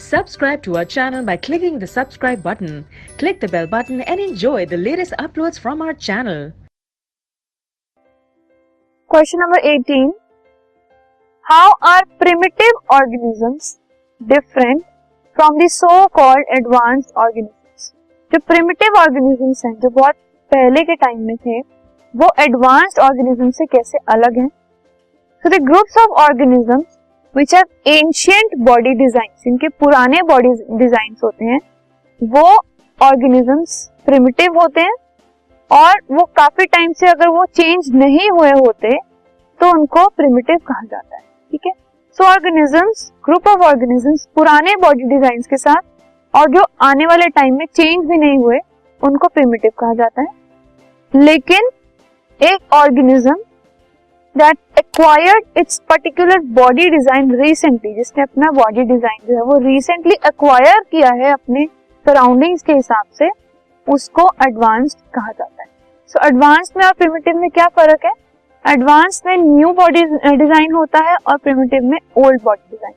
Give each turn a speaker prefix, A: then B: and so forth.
A: Subscribe to our channel by clicking the subscribe button. Click the bell button and enjoy the latest uploads from our channel.
B: Question number 18. How are primitive organisms different from the so-called advanced organisms? जो primitive organisms हैं, जो बहुत पहले के time में थे, वो advanced organisms से कैसे अलग हैं? So the groups of organisms which have ancient body designs, इनके पुराने body designs होते हैं, वो organisms primitive होते हैं और वो काफी टाइम से अगर वो चेंज नहीं हुए होते तो उनको primitive कहा जाता है. ठीक है. सो ऑर्गेनिजम्स, ग्रुप ऑफ ऑर्गेनिजम्स पुराने बॉडी डिजाइन के साथ और जो आने वाले टाइम में चेंज भी नहीं हुए उनको प्रिमिटिव कहा जाता है. लेकिन एक organism that acquired it's particular body design recently, जिसने अपना बॉडी डिजाइन जो है वो रिसेंटली एक्वायर किया है अपने सराउंडिंग्स के हिसाब से, उसको एडवांस्ड कहा जाता है. सो एडवांस्ड में और प्रिमिटिव में क्या फर्क है? एडवांस में न्यू बॉडी डिजाइन होता है और प्रिमिटिव में ओल्ड बॉडी डिजाइन.